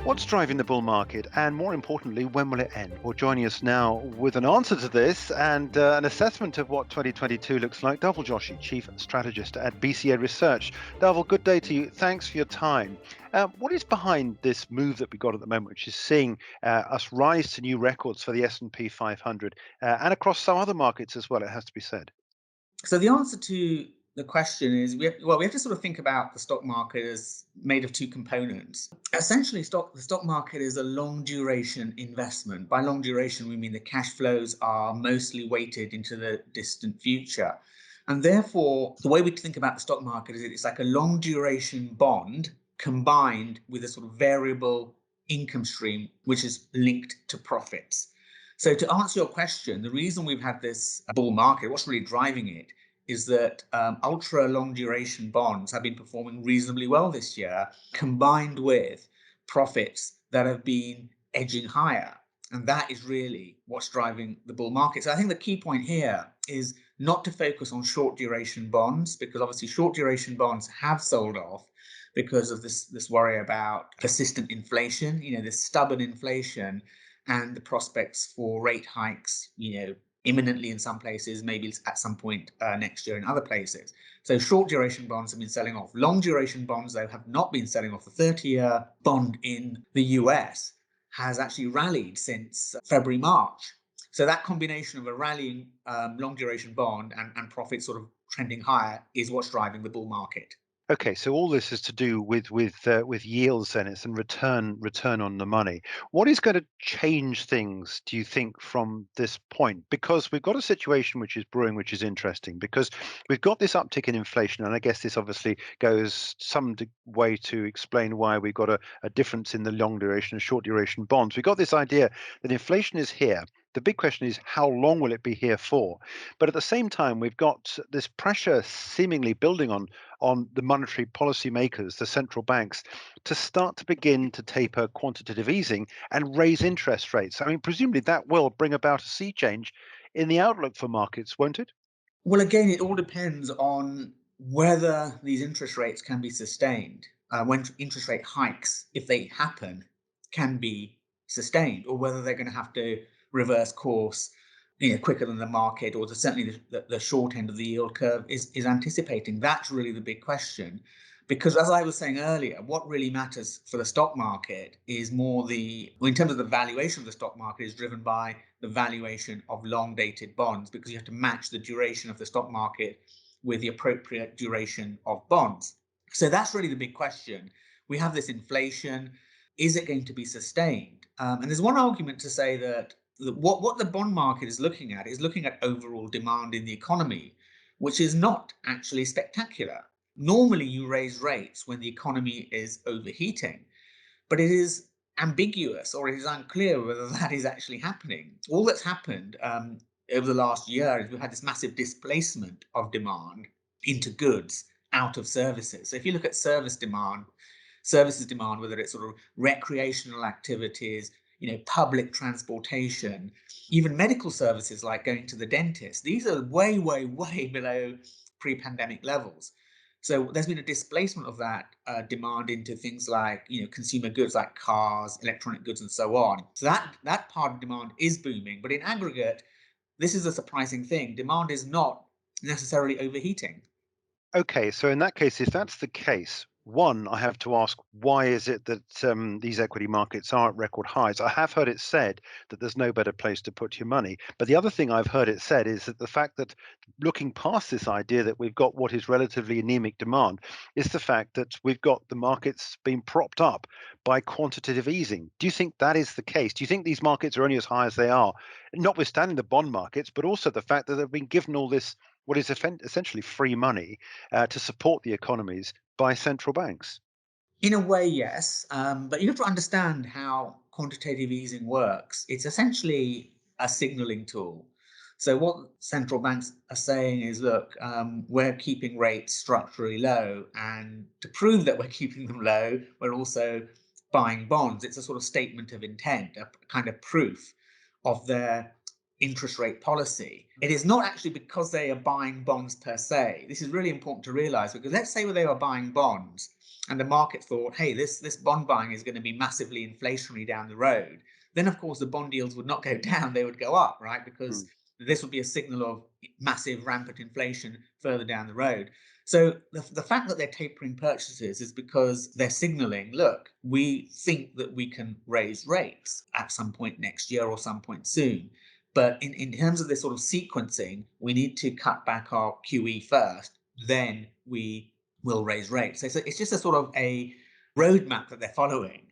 What's driving the bull market? And more importantly, when will it end? Well, joining us now with an answer to this and an assessment of what 2022 looks like, Dhaval Joshi, Chief Strategist at BCA Research. Dhaval, good day to you. Thanks for your time. What is behind this move that we got at the moment, which is seeing us rise to new records for the S&P 500 and across some other markets as well, it has to be said? So the answer to the question is we have to sort of think about the stock market as made of two components. Essentially, the stock market is a long duration investment. By long duration, we mean the cash flows are mostly weighted into the distant future. And therefore, the way we think about the stock market is it's like a long duration bond combined with a sort of variable income stream, which is linked to profits. So to answer your question, the reason we've had this bull market, what's really driving it, is that ultra long duration bonds have been performing reasonably well this year, combined with profits that have been edging higher. And that is really what's driving the bull market. So I think the key point here is not to focus on short duration bonds, because obviously short duration bonds have sold off because of this worry about persistent inflation, this stubborn inflation and the prospects for rate hikes, imminently in some places, maybe at some point next year in other places. So short duration bonds have been selling off. Long duration bonds, though, have not been selling off. The 30-year bond in the US has actually rallied since February, March. So that combination of a rallying long duration bond and profits sort of trending higher is what's driving the bull market. Okay, so all this is to do with yields, then it's and return on the money. What is going to change things, do you think, from this point? Because we've got a situation which is brewing, which is interesting, because we've got this uptick in inflation, and I guess this obviously goes way to explain why we've got a difference in the long duration and short duration bonds. We've got this idea that inflation is here. The big question is, how long will it be here for? But at the same time, we've got this pressure seemingly building on the monetary policy makers, the central banks, to start to begin to taper quantitative easing and raise interest rates. I mean, presumably that will bring about a sea change in the outlook for markets, won't it? Well, again, it all depends on whether these interest rates can be sustained. When interest rate hikes, if they happen, can be sustained, or whether they're going to have to reverse course, quicker than the market, or certainly the short end of the yield curve is anticipating. That's really the big question. Because as I was saying earlier, what really matters for the stock market is more in terms of the valuation of the stock market, is driven by the valuation of long dated bonds, because you have to match the duration of the stock market with the appropriate duration of bonds. So that's really the big question. We have this inflation. Is it going to be sustained? And there's one argument to say that what the bond market is looking at overall demand in the economy, which is not actually spectacular. Normally, you raise rates when the economy is overheating, but it is ambiguous, or it is unclear whether that is actually happening. All that's happened over the last year is we've had this massive displacement of demand into goods out of services. So if you look at services demand, whether it's sort of recreational activities, public transportation, even medical services like going to the dentist, these are way, way, way below pre-pandemic levels. So there's been a displacement of that demand into things like, consumer goods like cars, electronic goods, and so on. So that part of demand is booming. But in aggregate, this is a surprising thing. Demand is not necessarily overheating. Okay, so in that case, if that's the case, one, I have to ask, why is it that these equity markets are at record highs? I have heard it said that there's no better place to put your money. But the other thing I've heard it said is that the fact that looking past this idea that we've got what is relatively anemic demand is the fact that we've got the markets being propped up by quantitative easing. Do you think that is the case? Do you think these markets are only as high as they are, notwithstanding the bond markets, but also the fact that they've been given all this, what is essentially free money to support the economies by central banks? In a way, yes. But you have to understand how quantitative easing works. It's essentially a signaling tool. So what central banks are saying is, look, we're keeping rates structurally low. And to prove that we're keeping them low, we're also buying bonds. It's a sort of statement of intent, a kind of proof of their interest rate policy. It is not actually because they are buying bonds per se. This is really important to realize, because let's say they are buying bonds and the market thought, hey, this bond buying is going to be massively inflationary down the road, then of course the bond yields would not go down, they would go up, right? Because Mm. this would be a signal of massive rampant inflation further down the road. So the fact that they're tapering purchases is because they're signaling, look, we think that we can raise rates at some point next year or some point soon. But in terms of this sort of sequencing, we need to cut back our QE first, then we will raise rates. So it's just a sort of a roadmap that they're following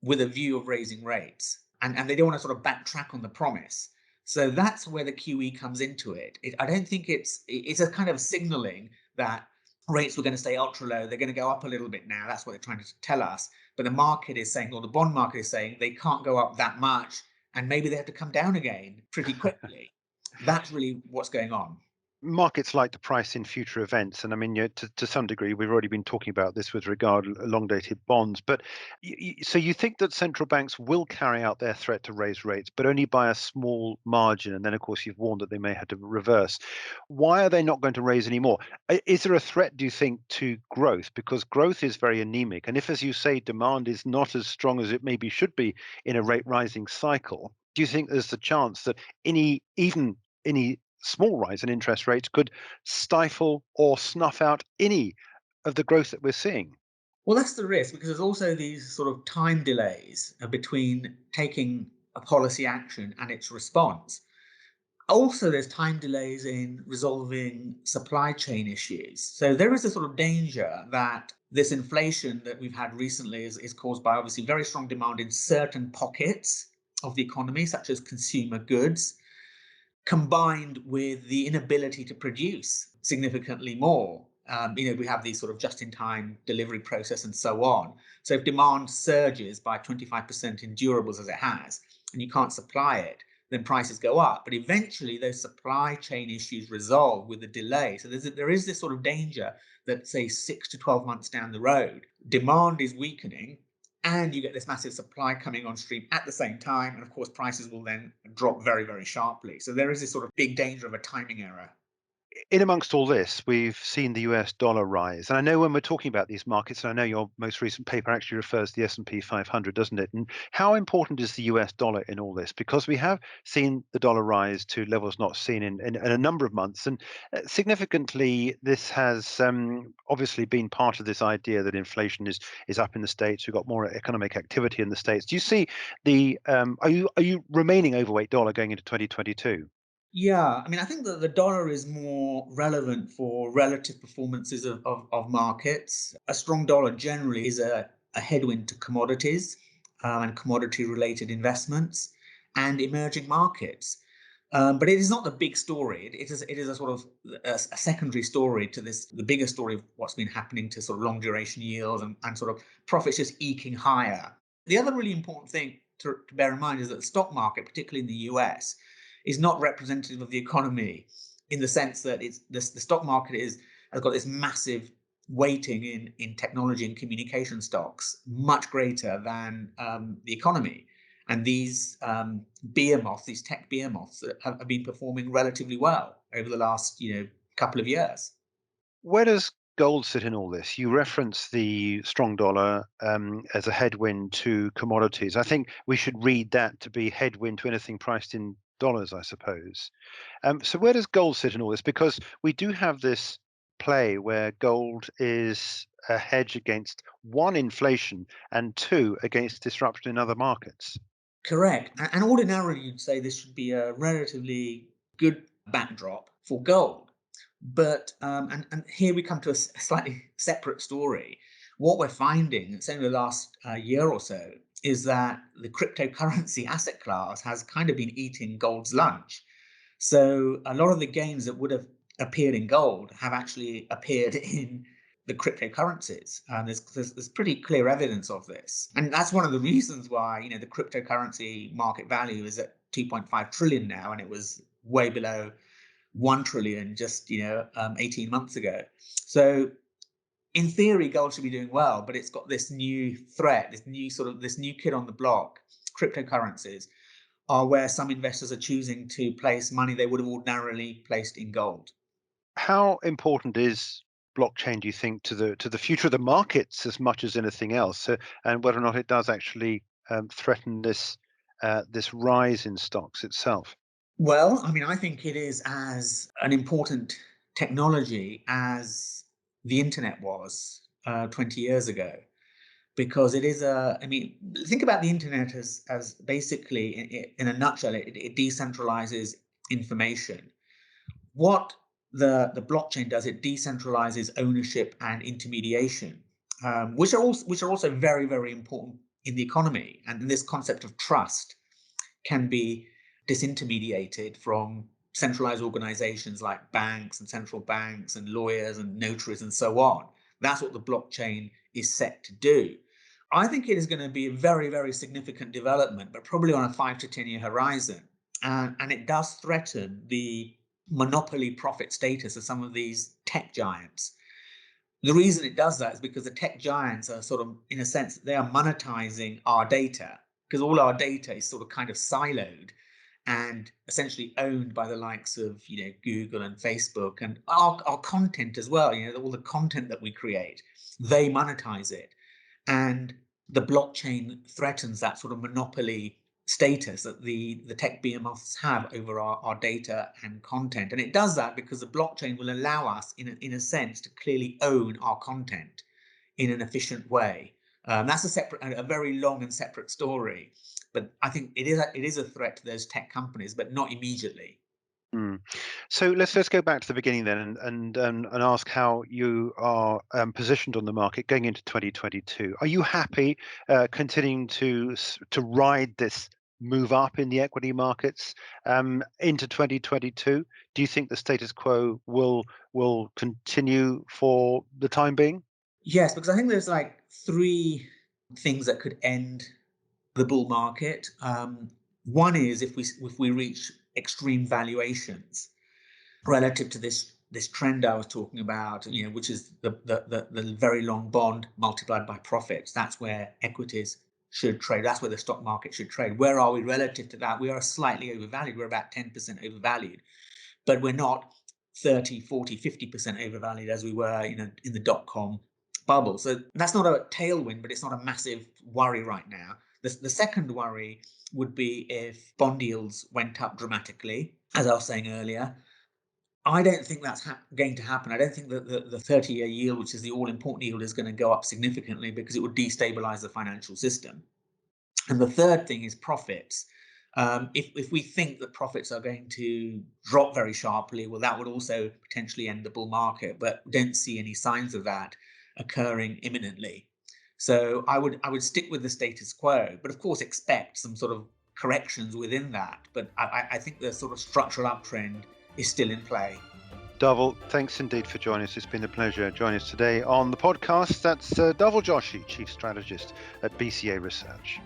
with a view of raising rates. And they don't want to sort of backtrack on the promise. So that's where the QE comes into it. I don't think it's a kind of signaling that rates were going to stay ultra low. They're going to go up a little bit now. That's what they're trying to tell us. But the market is saying, or the bond market is saying, they can't go up that much. And maybe they have to come down again pretty quickly. That's really what's going on. Markets like to price in future events, and I mean, to some degree, we've already been talking about this with regard to long-dated bonds. But so you think that central banks will carry out their threat to raise rates, but only by a small margin, and then of course you've warned that they may have to reverse. Why are they not going to raise any more? Is there a threat, do you think, to growth? Because growth is very anemic, and if, as you say, demand is not as strong as it maybe should be in a rate rising cycle, do you think there's the chance that any small rise in interest rates could stifle or snuff out any of the growth that we're seeing? Well, that's the risk because there's also these sort of time delays between taking a policy action and its response. Also, there's time delays in resolving supply chain issues. So there is a sort of danger that this inflation that we've had recently is caused by obviously very strong demand in certain pockets of the economy, such as consumer goods, combined with the inability to produce significantly more. We have these sort of just-in-time delivery process and so on. So if demand surges by 25% in durables as it has, and you can't supply it, then prices go up. But eventually, those supply chain issues resolve with a delay. So there is this sort of danger that, say, 6 to 12 months down the road, demand is weakening, and you get this massive supply coming on stream at the same time. And of course, prices will then drop very, very sharply. So there is this sort of big danger of a timing error. In amongst all this, we've seen the US dollar rise. And I know when we're talking about these markets, and I know your most recent paper actually refers to the S&P 500, doesn't it? And how important is the US dollar in all this? Because we have seen the dollar rise to levels not seen in a number of months. And significantly, this has obviously been part of this idea that inflation is up in the States. We've got more economic activity in the States. Do you see are you remaining overweight dollar going into 2022? Yeah, I mean, I think that the dollar is more relevant for relative performances of markets. A strong dollar generally is a headwind to commodities and commodity related investments and emerging markets. But it is not the big story. It is a sort of a secondary story to this, the bigger story of what's been happening to sort of long duration yields and sort of profits just eking higher. The other really important thing to bear in mind is that the stock market, particularly in the US, is not representative of the economy in the sense that the stock market has got this massive weighting in technology and communication stocks, much greater than the economy. And these behemoths, these tech behemoths, have been performing relatively well over the last couple of years. Where does gold sit in all this? You reference the strong dollar as a headwind to commodities. I think we should read that to be headwind to anything priced in dollars, I suppose. So where does gold sit in all this? Because we do have this play where gold is a hedge against one, inflation, and two, against disruption in other markets. Correct. And ordinarily, you'd say this should be a relatively good backdrop for gold. But and here we come to a slightly separate story. What we're finding, say in the last year or so, is that the cryptocurrency asset class has kind of been eating gold's lunch. So a lot of the gains that would have appeared in gold have actually appeared in the cryptocurrencies. There's pretty clear evidence of this, and that's one of the reasons why the cryptocurrency market value is at 2.5 trillion now, and it was way below 1 trillion just 18 months ago. So in theory, gold should be doing well, but it's got this new threat, this new kid on the block. Cryptocurrencies are where some investors are choosing to place money they would have ordinarily placed in gold. How important is blockchain, do you think, to the future of the markets as much as anything else? So, and whether or not it does actually threaten this rise in stocks itself? Well, I mean, I think it is as an important technology as the internet was 20 years ago, because it is I mean, think about the internet as basically, in a nutshell, it decentralizes information. What the blockchain does, it decentralizes ownership and intermediation, which are also very, very important in the economy. And this concept of trust can be disintermediated from centralized organizations like banks and central banks and lawyers and notaries and so on. That's what the blockchain is set to do. I think it is going to be a very, very significant development, but probably on a 5 to 10 year horizon. And it does threaten the monopoly profit status of some of these tech giants. The reason it does that is because the tech giants are sort of, in a sense, they are monetizing our data, because all our data is sort of kind of siloed and essentially owned by the likes of, Google and Facebook, and our content as well. All the content that we create, they monetize it. And the blockchain threatens that sort of monopoly status that the tech behemoths have over our data and content. And it does that because the blockchain will allow us, in a sense, to clearly own our content in an efficient way. That's a very long and separate story. But I think it is a threat to those tech companies, but not immediately. Mm. So let's go back to the beginning then, and ask how you are positioned on the market going into 2022. Are you happy continuing to ride this move up in the equity markets into 2022? Do you think the status quo will continue for the time being? Yes, because I think there's like three things that could end the bull market. One is if we reach extreme valuations relative to this trend I was talking about, which is the very long bond multiplied by profits. That's where equities should trade. That's where the stock market should trade. Where are we relative to that? We are slightly overvalued. We're about 10% overvalued, but we're not 30, 40, 50% overvalued as we were, in the dot-com bubble. So that's not a tailwind, but it's not a massive worry right now. The second worry would be if bond yields went up dramatically, as I was saying earlier. I don't think that's going to happen. I don't think that the 30-year yield, which is the all-important yield, is going to go up significantly, because it would destabilize the financial system. And the third thing is profits. If we think that profits are going to drop very sharply, well, that would also potentially end the bull market, but we don't see any signs of that occurring imminently. So I would stick with the status quo, but of course expect some sort of corrections within that. But I think the sort of structural uptrend is still in play. Dhaval, thanks indeed for joining us. It's been a pleasure joining us today on the podcast. That's Dhaval Joshi, Chief Strategist at BCA Research.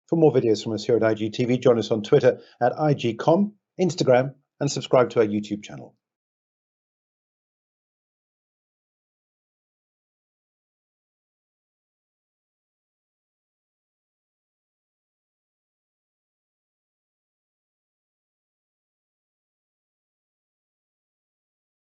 For more videos from us here at IGTV, join us on Twitter at IGCom, Instagram, and subscribe to our YouTube channel.